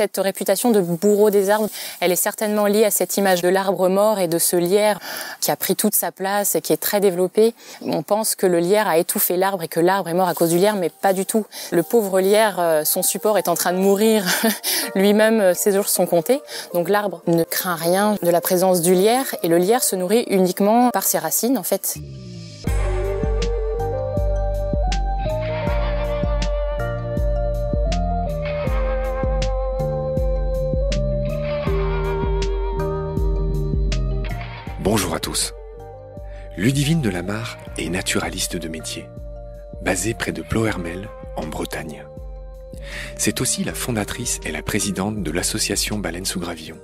Cette réputation de bourreau des arbres, elle est certainement liée à cette image de l'arbre mort et de ce lierre qui a pris toute sa place et qui est très développé. On pense que le lierre a étouffé l'arbre et que l'arbre est mort à cause du lierre, mais pas du tout. Le pauvre lierre, son support est en train de mourir. Lui-même, ses jours sont comptés. Donc l'arbre ne craint rien de la présence du lierre et le lierre se nourrit uniquement par ses racines, en fait. Bonjour à tous. Ludivine de la Mare est naturaliste de métier, basée près de Ploërmel, en Bretagne. C'est aussi la fondatrice et la présidente de l'association Baleines sous Gravillon,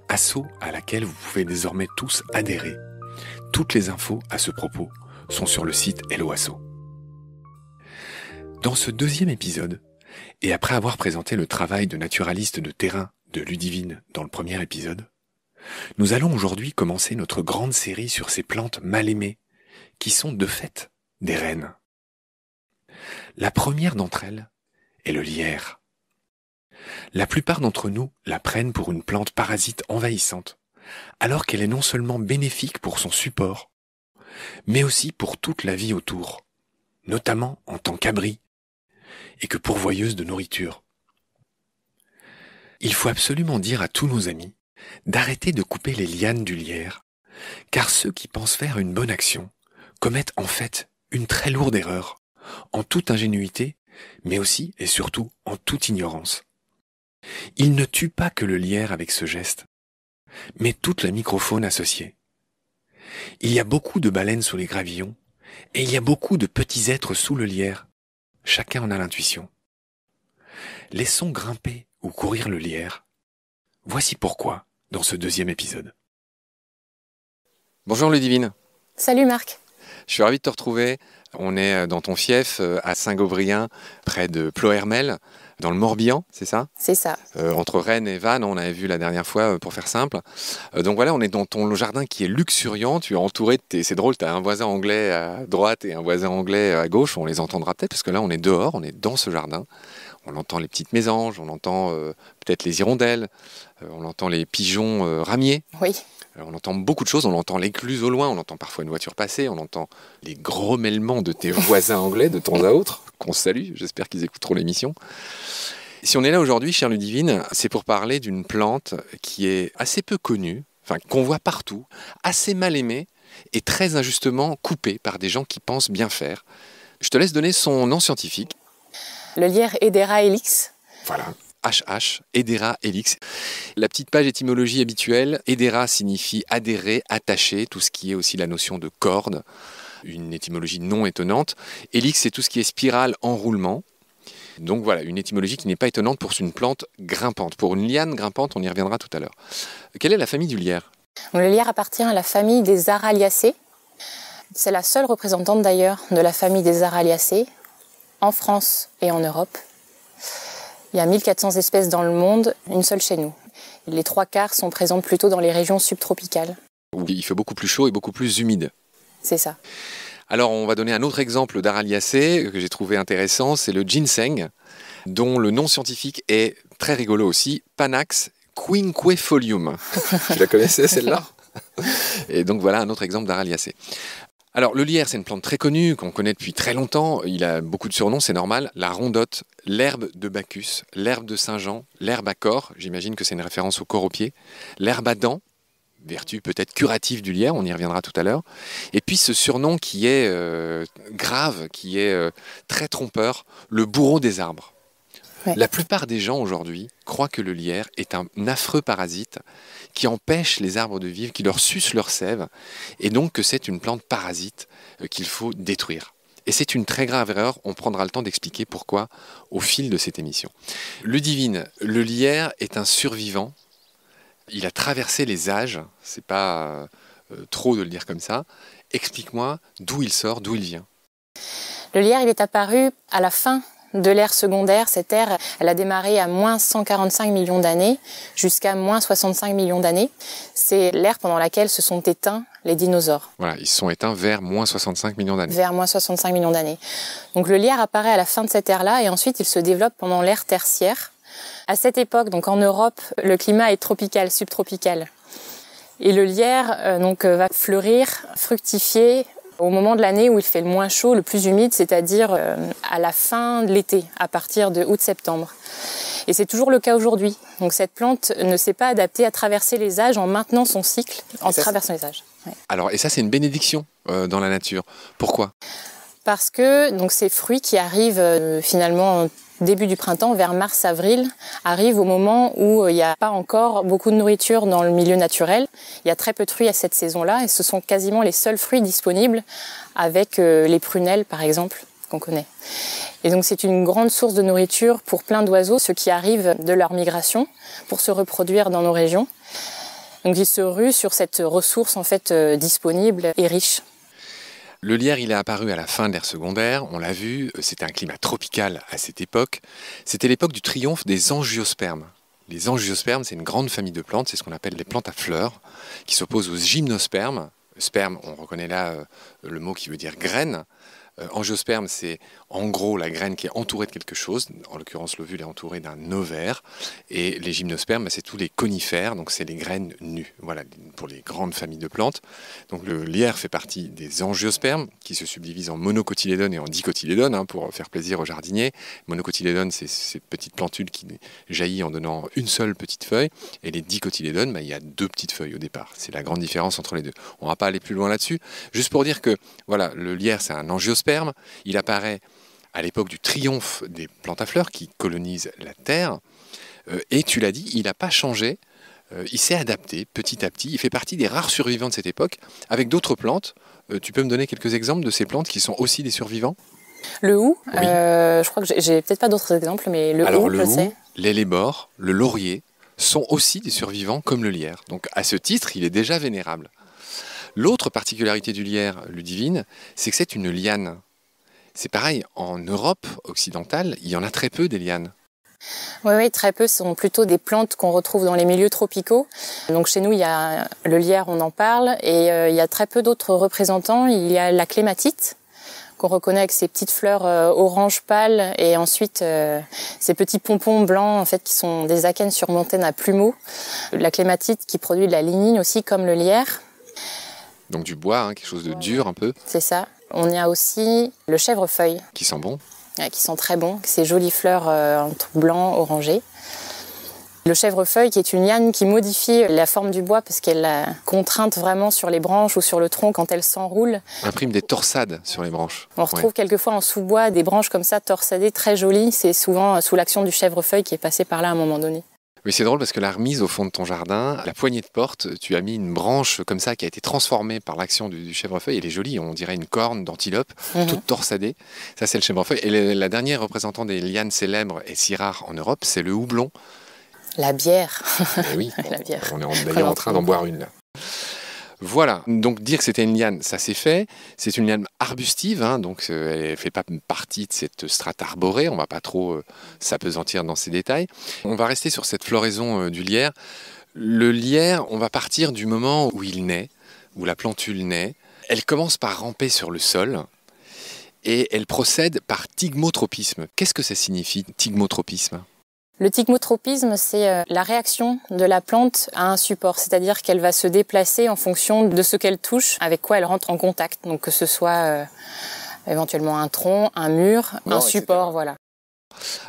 asso à laquelle vous pouvez désormais tous adhérer. Toutes les infos à ce propos sont sur le site Hello Asso. Dans ce deuxième épisode, et après avoir présenté le travail de naturaliste de terrain de Ludivine dans le premier épisode, nous allons aujourd'hui commencer notre grande série sur ces plantes mal aimées, qui sont de fait des reines. La première d'entre elles est le lierre. La plupart d'entre nous la prennent pour une plante parasite envahissante, alors qu'elle est non seulement bénéfique pour son support, mais aussi pour toute la vie autour, notamment en tant qu'abri, et que pourvoyeuse de nourriture. Il faut absolument dire à tous nos amis d'arrêter de couper les lianes du lierre, car ceux qui pensent faire une bonne action commettent en fait une très lourde erreur, en toute ingénuité, mais aussi et surtout en toute ignorance. Ils ne tuent pas que le lierre avec ce geste, mais toute la microfaune associée. Il y a beaucoup de baleines sous les gravillons, et il y a beaucoup de petits êtres sous le lierre. Chacun en a l'intuition. Laissons grimper ou courir le lierre. Voici pourquoi dans ce deuxième épisode. Bonjour Ludivine. Salut Marc. Je suis ravi de te retrouver. On est dans ton fief à Saint-Gobrien, près de Ploërmel, dans le Morbihan, c'est ça? C'est ça. Entre Rennes et Vannes, on avait vu la dernière fois, pour faire simple. Donc voilà, on est dans ton jardin qui est luxuriant. Tu es entouré de c'est drôle, tu as un voisin anglais à droite et un voisin anglais à gauche. On les entendra peut-être, parce que là, on est dehors, on est dans ce jardin. On entend les petites mésanges, on entend peut-être les hirondelles, on entend les pigeons ramiers. Oui. On entend beaucoup de choses, on entend l'écluse au loin, on entend parfois une voiture passer, on entend les grommellements de tes voisins anglais de temps à autre, qu'on salue, j'espère qu'ils écouteront l'émission. Si on est là aujourd'hui, chère Ludivine, c'est pour parler d'une plante qui est assez peu connue, enfin qu'on voit partout, assez mal aimée et très injustement coupée par des gens qui pensent bien faire. Je te laisse donner son nom scientifique. Le lierre Hedera helix. Voilà. HH, Hedera helix. La petite page étymologie habituelle, Hedera signifie adhérer, attacher, tout ce qui est aussi la notion de corde, une étymologie non étonnante. Helix, c'est tout ce qui est spirale, enroulement. Donc voilà, une étymologie qui n'est pas étonnante pour une plante grimpante. Pour une liane grimpante, on y reviendra tout à l'heure. Quelle est la famille du lierre? Le lierre appartient à la famille des Araliacées. C'est la seule représentante d'ailleurs de la famille des Araliacées en France et en Europe. Il y a 1400 espèces dans le monde, une seule chez nous. Les 3/4 sont présentes plutôt dans les régions subtropicales. Où il fait beaucoup plus chaud et beaucoup plus humide. C'est ça. Alors on va donner un autre exemple d'Araliacée que j'ai trouvé intéressant, c'est le ginseng, dont le nom scientifique est très rigolo aussi, Panax quinquefolium. Tu la connaissais celle-là? Et donc voilà un autre exemple d'Araliacée. Alors le lierre, c'est une plante très connue, qu'on connaît depuis très longtemps, il a beaucoup de surnoms, c'est normal. La rondotte, l'herbe de Bacchus, l'herbe de Saint-Jean, l'herbe à corps, j'imagine que c'est une référence au corps au pied, l'herbe à dents, vertu peut-être curative du lierre, on y reviendra tout à l'heure. Et puis ce surnom qui est grave, qui est très trompeur, le bourreau des arbres. Ouais. La plupart des gens aujourd'hui croient que le lierre est un affreux parasite qui empêche les arbres de vivre, qui leur suce leur sève, et donc que c'est une plante parasite qu'il faut détruire. Et c'est une très grave erreur, on prendra le temps d'expliquer pourquoi au fil de cette émission. Ludivine, le lierre est un survivant, il a traversé les âges, c'est pas trop de le dire comme ça. Explique-moi d'où il sort, d'où il vient. Le lierre, il est apparu à la fin de l'ère secondaire. Cette ère, elle a démarré à moins 145 millions d'années jusqu'à moins 65 millions d'années. C'est l'ère pendant laquelle se sont éteints les dinosaures. Voilà, ils se sont éteints vers moins 65 millions d'années. Vers moins 65 millions d'années. Donc le lierre apparaît à la fin de cette ère-là et ensuite il se développe pendant l'ère tertiaire À cette époque, donc en Europe, le climat est tropical, subtropical. Et le lierre va fleurir, fructifier au moment de l'année où il fait le moins chaud, le plus humide, c'est-à-dire à la fin de l'été, à partir de août-septembre. Et c'est toujours le cas aujourd'hui. Donc cette plante ne s'est pas adaptée à traverser les âges en maintenant son cycle, en traversant les âges. Ouais. Alors, et ça, c'est une bénédiction dans la nature. Pourquoi ? Parce que donc, ces fruits qui arrivent finalement début du printemps, vers mars-avril, arrivent au moment où il n'y a pas encore beaucoup de nourriture dans le milieu naturel. Il y a très peu de fruits à cette saison-là et ce sont quasiment les seuls fruits disponibles avec les prunelles, par exemple, qu'on connaît. Et donc c'est une grande source de nourriture pour plein d'oiseaux, ceux qui arrivent de leur migration pour se reproduire dans nos régions. Donc ils se ruent sur cette ressource en fait disponible et riche. Le lierre, il est apparu à la fin de l'ère secondaire, on l'a vu, c'était un climat tropical à cette époque. C'était l'époque du triomphe des angiospermes. Les angiospermes, c'est une grande famille de plantes, c'est ce qu'on appelle les plantes à fleurs, qui s'opposent aux gymnospermes. Sperme, on reconnaît là le mot qui veut dire graine. Angiosperme, c'est en gros la graine qui est entourée de quelque chose. En l'occurrence, l'ovule est entouré d'un ovaire. Et les gymnospermes, c'est tous les conifères, donc c'est les graines nues. Voilà, pour les grandes familles de plantes. Donc le lierre fait partie des angiospermes, qui se subdivisent en monocotylédones et en dicotylédones, pour faire plaisir aux jardiniers. Monocotylédones, c'est ces petites plantules qui jaillissent en donnant une seule petite feuille. Et les dicotylédones, il y a 2 petites feuilles au départ. C'est la grande différence entre les deux. On ne va pas aller plus loin là-dessus. Juste pour dire que voilà, le lierre, c'est un angiosperme. Il apparaît à l'époque du triomphe des plantes à fleurs qui colonisent la Terre. Et tu l'as dit, il n'a pas changé. Il s'est adapté petit à petit. Il fait partie des rares survivants de cette époque avec d'autres plantes. Tu peux me donner quelques exemples de ces plantes qui sont aussi des survivants ? Le hou, oui. Je crois que j'ai peut-être pas d'autres exemples, mais le hou, je sais. L'hellebore, le laurier sont aussi des survivants comme le lierre. Donc à ce titre, il est déjà vénérable. L'autre particularité du lierre, Ludivine, c'est que c'est une liane. C'est pareil, en Europe occidentale, il y en a très peu des lianes. Oui, très peu. Ce sont plutôt des plantes qu'on retrouve dans les milieux tropicaux. Donc chez nous, il y a le lierre, on en parle, et il y a très peu d'autres représentants. Il y a la clématite, qu'on reconnaît avec ses petites fleurs orange pâle, et ensuite ces petits pompons blancs en fait, qui sont des akènes surmontés d'un plumeau. La clématite qui produit de la lignine aussi, comme le lierre. Donc du bois, quelque chose de dur un peu. C'est ça. On y a aussi le chèvrefeuille. Qui sent bon. Qui sont très bons. Ces jolies fleurs entre blanc, orangé. Le chèvrefeuille qui est une liane qui modifie la forme du bois parce qu'elle a contrainte vraiment sur les branches ou sur le tronc quand elle s'enroule. Imprime des torsades sur les branches. On retrouve quelquefois en sous-bois des branches comme ça torsadées, très jolies. C'est souvent sous l'action du chèvrefeuille qui est passé par là à un moment donné. Oui, c'est drôle parce que la remise au fond de ton jardin, à la poignée de porte, tu as mis une branche comme ça qui a été transformée par l'action du chèvrefeuille. Elle est jolie, on dirait une corne d'antilope, toute torsadée. Ça, c'est le chèvrefeuille. Et la dernière représentant des lianes célèbres et si rares en Europe, c'est le houblon. La bière. Et oui, la bière. On est d'ailleurs en train d'en boire une là. Voilà, donc dire que c'était une liane, ça c'est fait. C'est une liane arbustive, donc elle ne fait pas partie de cette strate arborée. On ne va pas trop s'apesantir dans ces détails. On va rester sur cette floraison du lierre. Le lierre, on va partir du moment où il naît, où la plantule naît. Elle commence par ramper sur le sol et elle procède par thigmotropisme. Qu'est-ce que ça signifie, thigmotropisme ? Le thigmotropisme, c'est la réaction de la plante à un support, c'est-à-dire qu'elle va se déplacer en fonction de ce qu'elle touche, avec quoi elle rentre en contact. Donc que ce soit éventuellement un tronc, un mur, un support, voilà.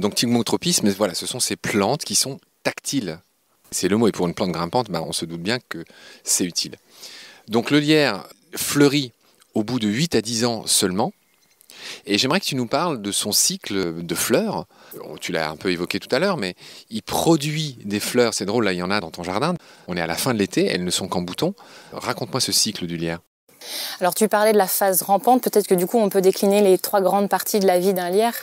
Donc thigmotropisme, voilà, ce sont ces plantes qui sont tactiles. C'est le mot, et pour une plante grimpante, on se doute bien que c'est utile. Donc le lierre fleurit au bout de 8 à 10 ans seulement. Et j'aimerais que tu nous parles de son cycle de fleurs. Tu l'as un peu évoqué tout à l'heure, mais il produit des fleurs. C'est drôle, là, il y en a dans ton jardin. On est à la fin de l'été, elles ne sont qu'en bouton. Raconte-moi ce cycle du lierre. Alors tu parlais de la phase rampante, peut-être que du coup on peut décliner les 3 grandes parties de la vie d'un lierre.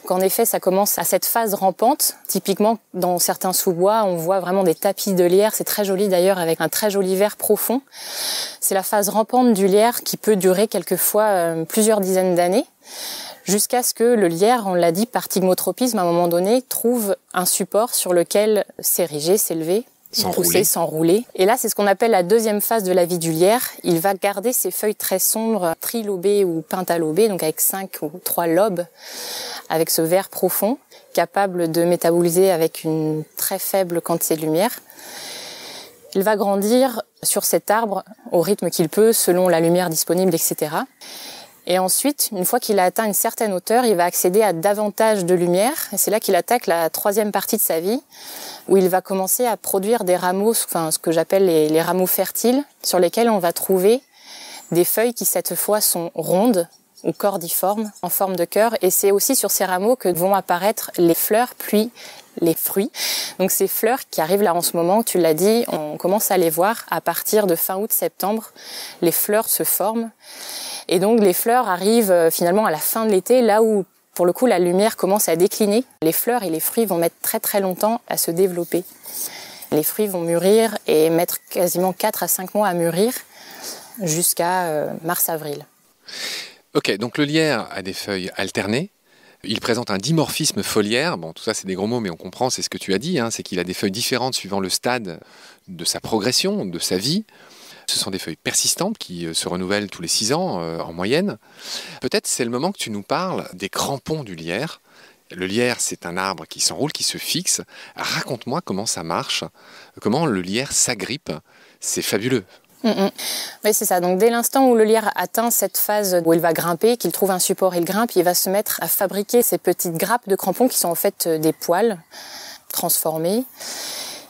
Qu'en effet ça commence à cette phase rampante. Typiquement dans certains sous-bois on voit vraiment des tapis de lierre, c'est très joli d'ailleurs avec un très joli vert profond. C'est la phase rampante du lierre qui peut durer quelquefois plusieurs dizaines d'années. Jusqu'à ce que le lierre, on l'a dit, par thigmotropisme, à un moment donné, trouve un support sur lequel s'ériger, s'élever pousser, s'enrouler. Et là, c'est ce qu'on appelle la deuxième phase de la vie du lierre. Il va garder ses feuilles très sombres, trilobées ou pentalobées, donc avec 5 ou 3 lobes, avec ce vert profond, capable de métaboliser avec une très faible quantité de lumière. Il va grandir sur cet arbre au rythme qu'il peut, selon la lumière disponible, etc. Et ensuite, une fois qu'il a atteint une certaine hauteur, il va accéder à davantage de lumière. Et c'est là qu'il attaque la troisième partie de sa vie, où il va commencer à produire des rameaux, enfin ce que j'appelle les rameaux fertiles, sur lesquels on va trouver des feuilles qui cette fois sont rondes ou cordiformes, en forme de cœur. Et c'est aussi sur ces rameaux que vont apparaître les fleurs, puis les fruits. Donc ces fleurs qui arrivent là en ce moment, tu l'as dit, on commence à les voir à partir de fin août-septembre. Les fleurs se forment. Et donc les fleurs arrivent finalement à la fin de l'été, là où pour le coup la lumière commence à décliner. Les fleurs et les fruits vont mettre très très longtemps à se développer. Les fruits vont mûrir et mettre quasiment 4 à 5 mois à mûrir jusqu'à mars-avril. Ok, donc le lierre a des feuilles alternées. Il présente un dimorphisme foliaire. Bon, tout ça, c'est des gros mots, mais on comprend, c'est ce que tu as dit. C'est qu'il a des feuilles différentes suivant le stade de sa progression, de sa vie. Ce sont des feuilles persistantes qui se renouvellent tous les 6 ans en moyenne. Peut-être c'est le moment que tu nous parles des crampons du lierre. Le lierre, c'est un arbre qui s'enroule, qui se fixe. Raconte-moi comment ça marche, comment le lierre s'agrippe. C'est fabuleux. Oui, c'est ça. Donc, dès l'instant où le lierre atteint cette phase où il va grimper, qu'il trouve un support, il grimpe, il va se mettre à fabriquer ces petites grappes de crampons qui sont en fait des poils transformés.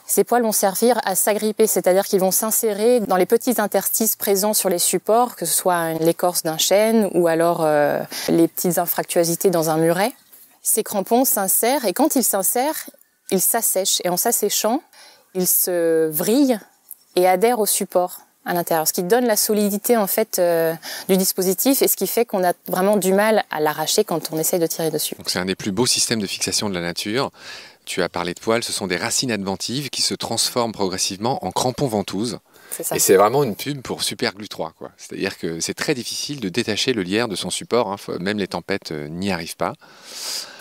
Ces poils vont servir à s'agripper, c'est-à-dire qu'ils vont s'insérer dans les petits interstices présents sur les supports, que ce soit l'écorce d'un chêne ou alors les petites infractuosités dans un muret. Ces crampons s'insèrent et quand ils s'insèrent, ils s'assèchent. Et en s'asséchant, ils se vrillent et adhèrent au support à l'intérieur, ce qui donne la solidité en fait du dispositif et ce qui fait qu'on a vraiment du mal à l'arracher quand on essaye de tirer dessus. Donc c'est un des plus beaux systèmes de fixation de la nature. Tu as parlé de poils, ce sont des racines adventives qui se transforment progressivement en crampons ventouses. C'est ça. Et c'est vraiment une pub pour Super Glue 3, quoi. C'est-à-dire que c'est très difficile de détacher le lierre de son support, même les tempêtes n'y arrivent pas.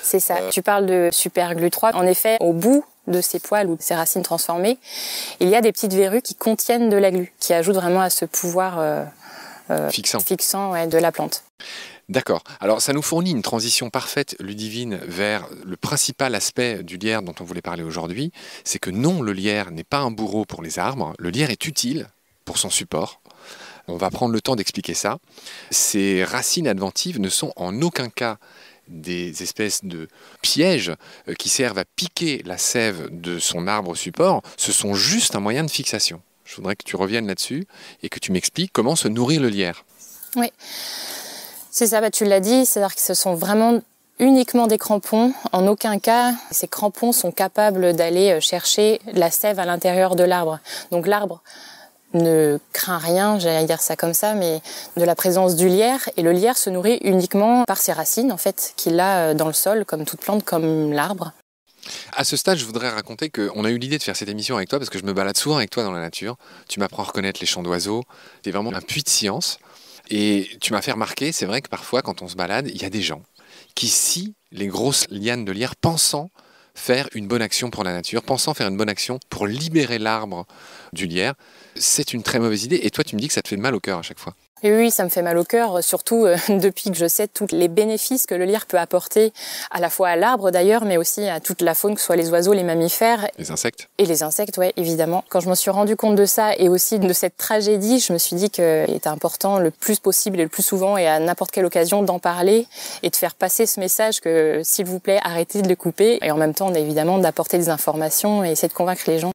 C'est ça. Tu parles de Super Glue 3. En effet, au bout de ces poils ou de ces racines transformées, il y a des petites verrues qui contiennent de la glu, qui ajoutent vraiment à ce pouvoir fixant de la plante. D'accord. Alors, ça nous fournit une transition parfaite, Ludivine, vers le principal aspect du lierre dont on voulait parler aujourd'hui. C'est que non, le lierre n'est pas un bourreau pour les arbres. Le lierre est utile pour son support. On va prendre le temps d'expliquer ça. Ces racines adventives ne sont en aucun cas des espèces de pièges qui servent à piquer la sève de son arbre support. Ce sont juste un moyen de fixation. Je voudrais que tu reviennes là-dessus et que tu m'expliques comment se nourrit le lierre. Oui. C'est ça, tu l'as dit, c'est-à-dire que ce sont vraiment uniquement des crampons. En aucun cas, ces crampons sont capables d'aller chercher la sève à l'intérieur de l'arbre. Donc l'arbre ne craint rien, j'allais dire ça comme ça, mais de la présence du lierre. Et le lierre se nourrit uniquement par ses racines, en fait, qu'il a dans le sol, comme toute plante, comme l'arbre. À ce stade, je voudrais raconter qu'on a eu l'idée de faire cette émission avec toi parce que je me balade souvent avec toi dans la nature. Tu m'apprends à reconnaître les chants d'oiseaux. Tu es vraiment un puits de science. Et tu m'as fait remarquer, c'est vrai que parfois, quand on se balade, il y a des gens qui scient les grosses lianes de lierre pensant faire une bonne action pour la nature, pensant faire une bonne action pour libérer l'arbre du lierre. C'est une très mauvaise idée. Et toi, tu me dis que ça te fait mal au cœur à chaque fois. Et oui, ça me fait mal au cœur, surtout depuis que je sais tous les bénéfices que le lierre peut apporter à la fois à l'arbre d'ailleurs, mais aussi à toute la faune, que ce soit les oiseaux, les mammifères. Les insectes. Et les insectes, oui, évidemment. Quand je me suis rendu compte de ça et aussi de cette tragédie, je me suis dit qu'il était important le plus possible et le plus souvent et à n'importe quelle occasion d'en parler et de faire passer ce message que, s'il vous plaît, arrêtez de le couper. Et en même temps, évidemment, d'apporter des informations et essayer de convaincre les gens.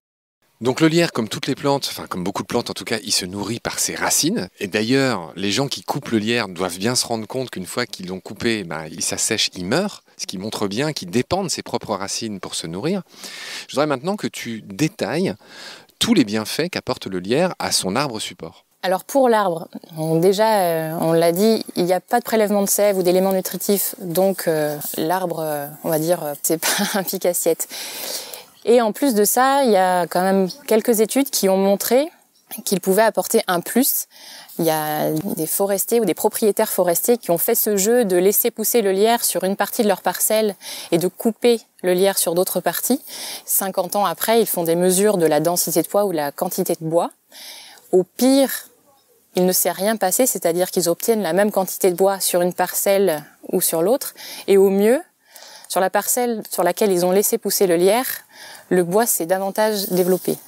Donc le lierre, comme toutes les plantes, enfin comme beaucoup de plantes en tout cas, il se nourrit par ses racines. Et d'ailleurs, les gens qui coupent le lierre doivent bien se rendre compte qu'une fois qu'ils l'ont coupé, il s'assèche, il meurt. Ce qui montre bien qu'il dépend de ses propres racines pour se nourrir. Je voudrais maintenant que tu détailles tous les bienfaits qu'apporte le lierre à son arbre support. Alors pour l'arbre, déjà, on l'a dit, il n'y a pas de prélèvement de sève ou d'éléments nutritifs. Donc l'arbre, on va dire, c'est pas un pic-assiette. Et en plus de ça, il y a quand même quelques études qui ont montré qu'il pouvait apporter un plus. Il y a des forestiers ou des propriétaires forestiers qui ont fait ce jeu de laisser pousser le lierre sur une partie de leur parcelle et de couper le lierre sur d'autres parties. 50 ans après, ils font des mesures de la densité de bois ou la quantité de bois. Au pire, il ne s'est rien passé, c'est-à-dire qu'ils obtiennent la même quantité de bois sur une parcelle ou sur l'autre. Et au mieux, sur la parcelle sur laquelle ils ont laissé pousser le lierre, le bois s'est davantage développé.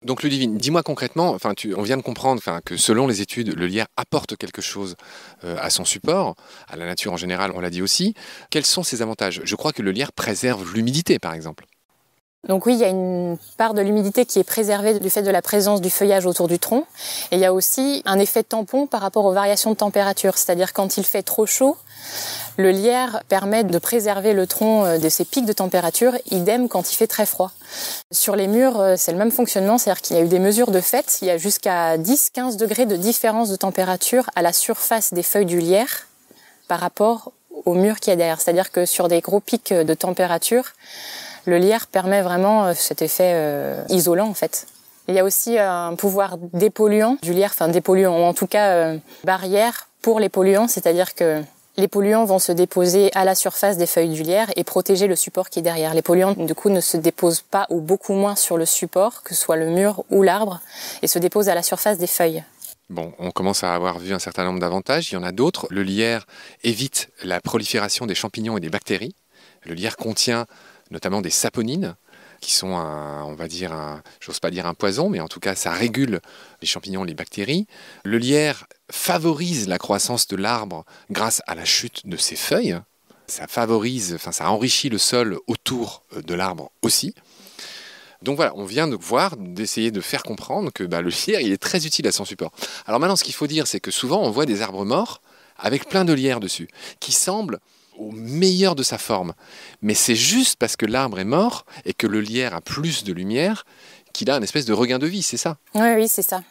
Donc Ludivine, dis-moi concrètement, on vient de comprendre que selon les études, le lierre apporte quelque chose à son support, à la nature en général, on l'a dit aussi. Quels sont ses avantages? Je crois que le lierre préserve l'humidité, par exemple. Donc oui, il y a une part de l'humidité qui est préservée du fait de la présence du feuillage autour du tronc. Et il y a aussi un effet tampon par rapport aux variations de température. C'est-à-dire quand il fait trop chaud, le lierre permet de préserver le tronc de ces pics de température, idem quand il fait très froid. Sur les murs, c'est le même fonctionnement, c'est-à-dire qu'il y a eu des mesures de fait. Il y a jusqu'à 10-15 degrés de différence de température à la surface des feuilles du lierre par rapport au mur qui est derrière. C'est-à-dire que sur des gros pics de température, le lierre permet vraiment cet effet isolant en fait. Il y a aussi un pouvoir dépolluant du lierre, dépolluant, ou en tout cas barrière pour les polluants, c'est-à-dire que les polluants vont se déposer à la surface des feuilles du lierre et protéger le support qui est derrière. Les polluants, du coup, ne se déposent pas ou beaucoup moins sur le support, que ce soit le mur ou l'arbre, et se déposent à la surface des feuilles. Bon, on commence à avoir vu un certain nombre d'avantages. Il y en a d'autres. Le lierre évite la prolifération des champignons et des bactéries. Le lierre contient notamment des saponines, qui sont j'ose pas dire un poison, mais en tout cas, ça régule les champignons, les bactéries. Le lierre favorise la croissance de l'arbre grâce à la chute de ses feuilles. Ça enrichit le sol autour de l'arbre aussi. Donc voilà, on vient d'essayer de faire comprendre que le lierre, il est très utile à son support. Alors maintenant, ce qu'il faut dire, c'est que souvent, on voit des arbres morts avec plein de lierre dessus, qui semblent au meilleur de sa forme. Mais c'est juste parce que l'arbre est mort et que le lierre a plus de lumière qu'il a une espèce de regain de vie, c'est ça? Oui, c'est ça.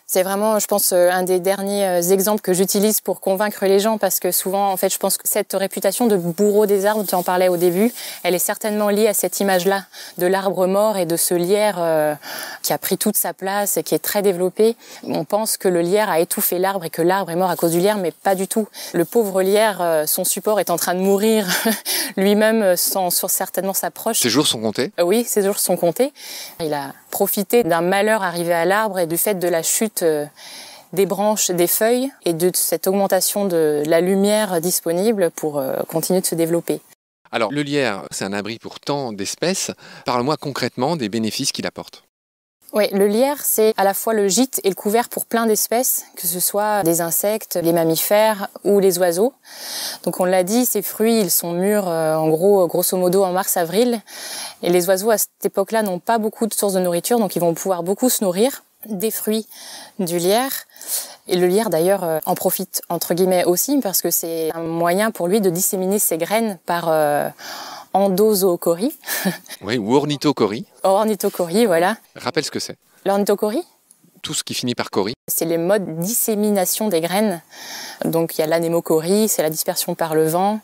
C'est vraiment, je pense, un des derniers exemples que j'utilise pour convaincre les gens parce que souvent, en fait, je pense que cette réputation de bourreau des arbres, tu en parlais au début, elle est certainement liée à cette image-là de l'arbre mort et de ce lierre qui a pris toute sa place et qui est très développé. On pense que le lierre a étouffé l'arbre et que l'arbre est mort à cause du lierre, mais pas du tout. Le pauvre lierre, son support est en train de mourir lui-même sans certainement sa proche. Ses jours sont comptés? Oui, ses jours sont comptés. Il a profité d'un malheur arrivé à l'arbre et du fait de la chute des branches, des feuilles et de cette augmentation de la lumière disponible pour continuer de se développer. Alors, le lierre, c'est un abri pour tant d'espèces. Parle-moi concrètement des bénéfices qu'il apporte. Oui, le lierre, c'est à la fois le gîte et le couvert pour plein d'espèces, que ce soit des insectes, les mammifères ou les oiseaux. Donc on l'a dit, ces fruits, ils sont mûrs en gros, grosso modo en mars-avril. Et les oiseaux à cette époque-là n'ont pas beaucoup de sources de nourriture, donc ils vont pouvoir beaucoup se nourrir des fruits du lierre. Et le lierre d'ailleurs en profite entre guillemets aussi parce que c'est un moyen pour lui de disséminer ses graines par endozoochorie. Oui, ou ornithochorie. Ornithochorie, voilà. Rappelle ce que c'est. L'ornithochorie, Tout ce qui finit par chorie. c'est les modes de dissémination des graines. Donc il y a l'anémochorie, c'est la dispersion par le vent.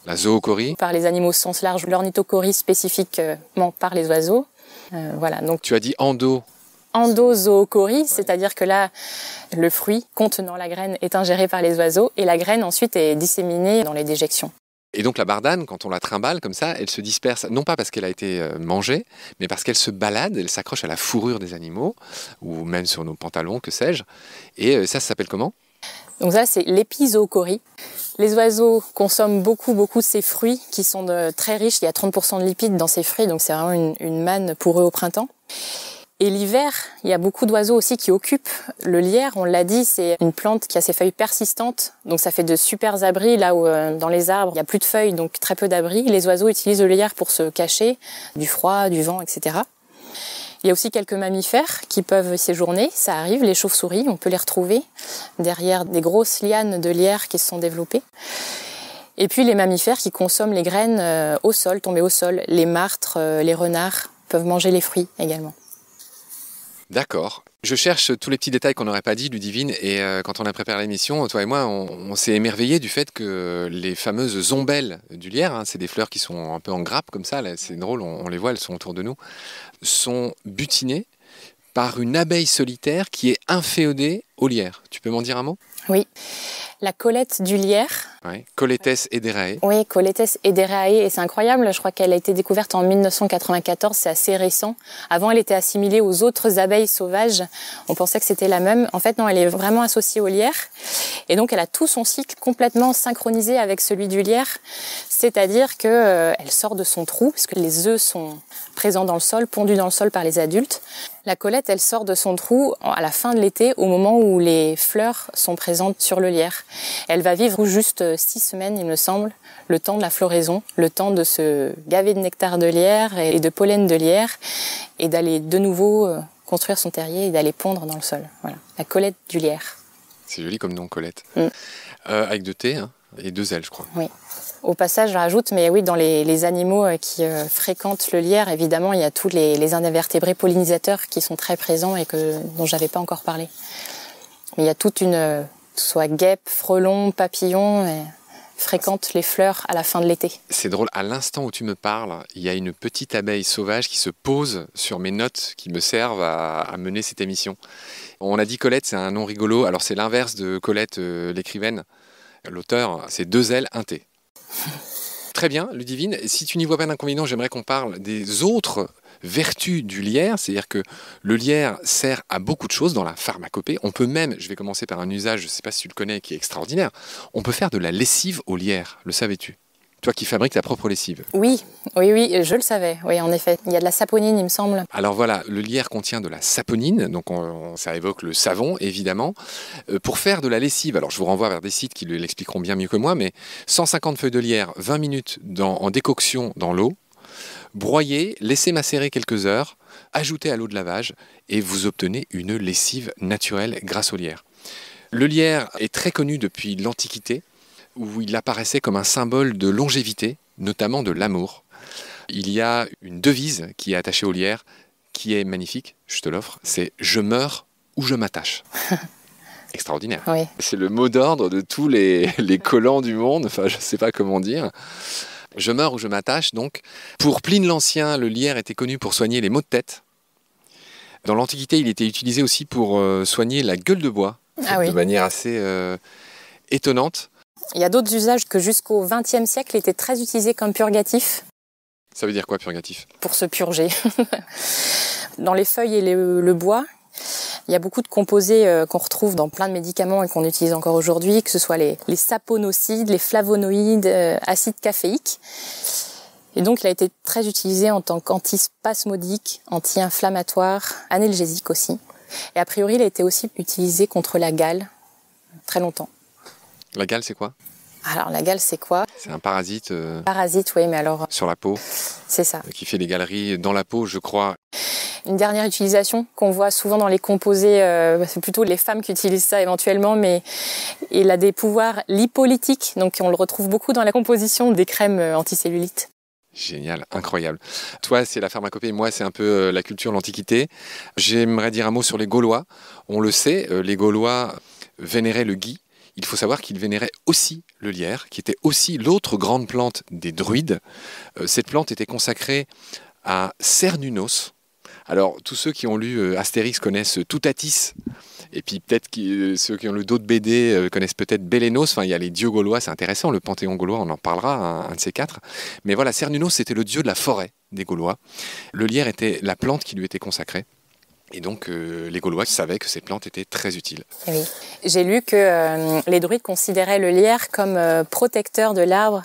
La zoochorie. Par les animaux au sens large, l'ornithochorie spécifiquement par les oiseaux. Voilà, donc Tu as dit endozoochorie, c'est-à-dire que là, le fruit contenant la graine est ingéré par les oiseaux et la graine ensuite est disséminée dans les déjections. Et donc la bardane, quand on la trimballe comme ça, elle se disperse, non pas parce qu'elle a été mangée, mais parce qu'elle se balade, elle s'accroche à la fourrure des animaux, ou même sur nos pantalons, que sais-je. Et ça s'appelle comment? Donc ça, c'est l'épizoochorie. Les oiseaux consomment beaucoup de ces fruits qui sont très riches. Il y a 30% de lipides dans ces fruits, donc c'est vraiment une manne pour eux au printemps. Et l'hiver, il y a beaucoup d'oiseaux aussi qui occupent le lierre. On l'a dit, c'est une plante qui a ses feuilles persistantes. Donc ça fait de super abris là où dans les arbres, il n'y a plus de feuilles, donc très peu d'abris. Les oiseaux utilisent le lierre pour se cacher du froid, du vent, etc. Il y a aussi quelques mammifères qui peuvent séjourner. Ça arrive, les chauves-souris, on peut les retrouver derrière des grosses lianes de lierre qui se sont développées. Et puis les mammifères qui consomment les graines au sol, tombées au sol. Les martres, les renards peuvent manger les fruits également. D'accord. Je cherche tous les petits détails qu'on n'aurait pas dit, Ludivine, et quand on a préparé l'émission, toi et moi, on s'est émerveillés du fait que les fameuses ombelles du lierre, c'est des fleurs qui sont un peu en grappe comme ça, là, c'est drôle, on les voit, elles sont autour de nous, sont butinées par une abeille solitaire qui est inféodée au lierre. Tu peux m'en dire un mot? Oui, la Colette du lierre. Ouais. Coletes ederae. Oui, Coletes ederae, et c'est incroyable, je crois qu'elle a été découverte en 1994, c'est assez récent. Avant, elle était assimilée aux autres abeilles sauvages, on pensait que c'était la même. En fait, non, elle est vraiment associée au lierre, et donc elle a tout son cycle complètement synchronisé avec celui du lierre, c'est-à-dire qu'elle sort de son trou, parce que les œufs sont présents dans le sol, pondus dans le sol par les adultes. La Colette, elle sort de son trou à la fin de l'été, au moment où les fleurs sont présentes sur le lierre. Elle va vivre juste 6 semaines, il me semble, le temps de la floraison, le temps de se gaver de nectar de lierre et de pollen de lierre, et d'aller de nouveau construire son terrier et d'aller pondre dans le sol. Voilà, la Colette du lierre. C'est joli comme nom, Colette. Avec 2 T, hein, et 2 L, je crois. Oui. Au passage, je rajoute, mais oui, dans les animaux qui fréquentent le lierre, évidemment, il y a tous les invertébrés pollinisateurs qui sont très présents et dont je n'avais pas encore parlé. Mais il y a toute que ce soit guêpes, frelons, papillons, fréquentent les fleurs à la fin de l'été. C'est drôle, à l'instant où tu me parles, il y a une petite abeille sauvage qui se pose sur mes notes qui me servent à mener cette émission. On a dit Colette, c'est un nom rigolo. Alors c'est l'inverse de Colette, l'écrivaine. L'auteur, c'est 2 L, 1 T. Très bien, Ludivine. Si tu n'y vois pas d'inconvénient, j'aimerais qu'on parle des autres vertus du lierre. C'est-à-dire que le lierre sert à beaucoup de choses dans la pharmacopée. On peut même, je vais commencer par un usage, je ne sais pas si tu le connais, qui est extraordinaire, on peut faire de la lessive au lierre. Le savais-tu? Toi qui fabriques ta propre lessive. Oui, je le savais. Oui, en effet. Il y a de la saponine, il me semble. Alors voilà, le lierre contient de la saponine, donc ça évoque le savon, évidemment. Pour faire de la lessive, alors je vous renvoie vers des sites qui l'expliqueront bien mieux que moi, mais 150 feuilles de lierre, 20 minutes en décoction dans l'eau, broyer, laisser macérer quelques heures, ajouter à l'eau de lavage, et vous obtenez une lessive naturelle grâce au lierre. Le lierre est très connu depuis l'Antiquité, où il apparaissait comme un symbole de longévité, notamment de l'amour. Il y a une devise qui est attachée au lierre, qui est magnifique, je te l'offre, c'est « Je meurs ou je m'attache ». Extraordinaire. Oui. C'est le mot d'ordre de tous les collants du monde, enfin je ne sais pas comment dire. Je meurs ou je m'attache, donc. Pour Pline l'Ancien, le lierre était connu pour soigner les maux de tête. Dans l'Antiquité, il était utilisé aussi pour soigner la gueule de bois, de manière assez étonnante. Il y a d'autres usages que jusqu'au XXe siècle étaient très utilisés comme purgatifs. Ça veut dire quoi, purgatif? Pour se purger. Dans les feuilles et le bois, il y a beaucoup de composés qu'on retrouve dans plein de médicaments et qu'on utilise encore aujourd'hui, que ce soit les saponocides, les flavonoïdes, acide caféique. Et donc, il a été très utilisé en tant qu'antispasmodique, anti-inflammatoire, analgésique aussi. Et a priori, il a été aussi utilisé contre la gale, très longtemps. La gale, c'est quoi? Alors, la gale, c'est quoi? C'est un parasite. Parasite, oui, mais alors... Sur la peau. C'est ça. Qui fait des galeries dans la peau, je crois. Une dernière utilisation qu'on voit souvent dans les composés, c'est plutôt les femmes qui utilisent ça éventuellement, mais il a des pouvoirs lipolytiques, donc on le retrouve beaucoup dans la composition des crèmes anticellulites. Génial, incroyable. Toi, c'est la pharmacopée, moi, c'est un peu la culture, l'Antiquité. J'aimerais dire un mot sur les Gaulois. On le sait, les Gaulois vénéraient le gui. Il faut savoir qu'ils vénéraient aussi le lierre, qui était aussi l'autre grande plante des druides. Cette plante était consacrée à Cernunnos. Alors, tous ceux qui ont lu Astérix connaissent Toutatis, et puis peut-être ceux qui ont lu d'autres BD connaissent peut-être Bélénos. Enfin, il y a les dieux gaulois, c'est intéressant, le panthéon gaulois, on en parlera, un de ces 4. Mais voilà, Cernunnos, c'était le dieu de la forêt des Gaulois. Le lierre était la plante qui lui était consacrée. Et donc, les Gaulois savaient que cette plante était très utile. Oui. J'ai lu que les druides considéraient le lierre comme protecteur de l'arbre.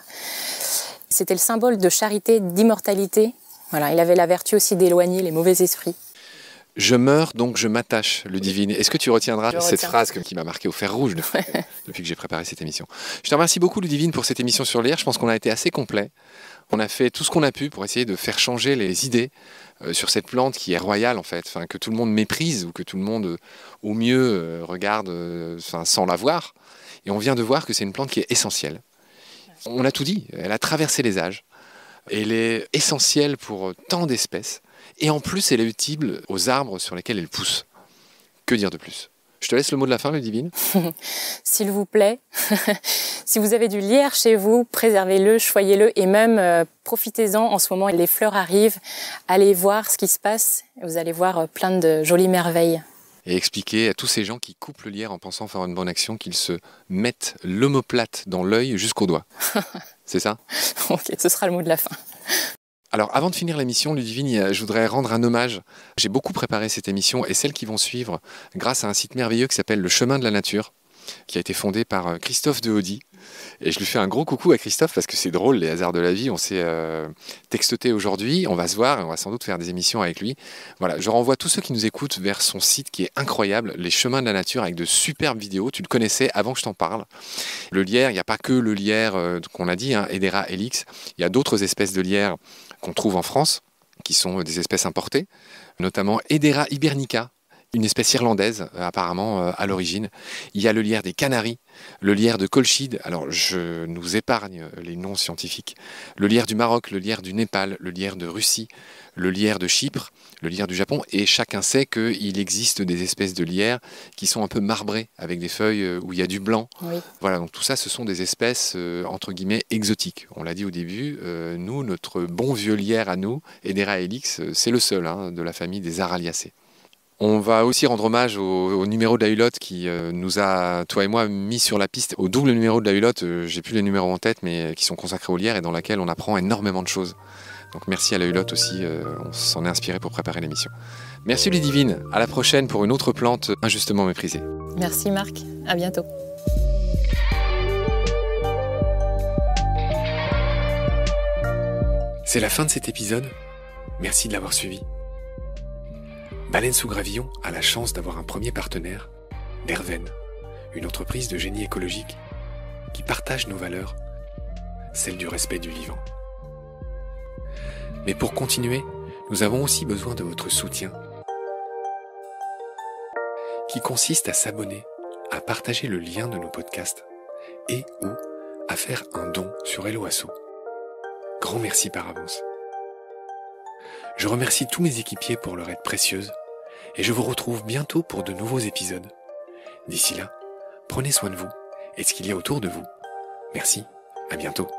C'était le symbole de charité, d'immortalité. Voilà, il avait la vertu aussi d'éloigner les mauvais esprits. Je meurs, donc je m'attache, Ludivine. Est-ce que tu retiendras cette phrase qui m'a marqué au fer rouge depuis que j'ai préparé cette émission? Je te remercie beaucoup, Ludivine, pour cette émission sur le lierre. Je pense qu'on a été assez complet. On a fait tout ce qu'on a pu pour essayer de faire changer les idées sur cette plante qui est royale, en fait, enfin, que tout le monde méprise ou que tout le monde, au mieux, regarde sans la voir. Et on vient de voir que c'est une plante qui est essentielle. On a tout dit, elle a traversé les âges. Elle est essentielle pour tant d'espèces. Et en plus, elle est utile aux arbres sur lesquels elle pousse. Que dire de plus? Je te laisse le mot de la fin, Ludivine. S'il vous plaît, si vous avez du lierre chez vous, préservez-le, choyez-le et même profitez-en. En ce moment, les fleurs arrivent. Allez voir ce qui se passe. Vous allez voir plein de jolies merveilles. Et expliquer à tous ces gens qui coupent le lierre en pensant faire une bonne action qu'ils se mettent l'omoplate dans l'œil jusqu'au doigt. C'est ça? Ok, ce sera le mot de la fin. Alors, avant de finir l'émission, Ludivine, je voudrais rendre un hommage. J'ai beaucoup préparé cette émission et celles qui vont suivre grâce à un site merveilleux qui s'appelle Le Chemin de la Nature, qui a été fondé par Christophe de Haudy. Et je lui fais un gros coucou à Christophe parce que c'est drôle, les hasards de la vie. On s'est textoté aujourd'hui, on va se voir et on va sans doute faire des émissions avec lui. Voilà, je renvoie tous ceux qui nous écoutent vers son site qui est incroyable, Les Chemins de la Nature, avec de superbes vidéos. Tu le connaissais avant que je t'en parle. Le lierre, il n'y a pas que le lierre qu'on a dit, hein, Hedera helix. Il y a d'autres espèces de lierre qu'on trouve en France, qui sont des espèces importées, notamment Hedera hibernica, une espèce irlandaise apparemment à l'origine. Il y a le lierre des Canaries, le lierre de Colchide, alors je nous épargne les noms scientifiques, le lierre du Maroc, le lierre du Népal, le lierre de Russie, le lierre de Chypre, le lierre du Japon, et chacun sait qu'il existe des espèces de lierre qui sont un peu marbrées, avec des feuilles où il y a du blanc. Oui. Voilà, donc tout ça, ce sont des espèces, entre guillemets, exotiques. On l'a dit au début, nous, notre bon vieux lierre à nous, Hedera helix, c'est le seul de la famille des Araliacées. On va aussi rendre hommage au numéro de la Hulotte qui nous a, toi et moi, mis sur la piste au double numéro de la Hulotte. J'ai plus les numéros en tête, mais qui sont consacrés au lierre et dans laquelle on apprend énormément de choses. Donc merci à la Hulotte aussi, on s'en est inspiré pour préparer l'émission. Merci Ludivine, à la prochaine pour une autre plante injustement méprisée. Merci Marc, à bientôt. C'est la fin de cet épisode. Merci de l'avoir suivi. Baleine sous Gravillon a la chance d'avoir un premier partenaire, Derven, une entreprise de génie écologique qui partage nos valeurs, celle du respect du vivant. Mais pour continuer, nous avons aussi besoin de votre soutien, qui consiste à s'abonner, à partager le lien de nos podcasts et ou à faire un don sur Helloasso. Grand merci par avance. Je remercie tous mes équipiers pour leur aide précieuse et je vous retrouve bientôt pour de nouveaux épisodes. D'ici là, prenez soin de vous et de ce qu'il y a autour de vous. Merci, à bientôt.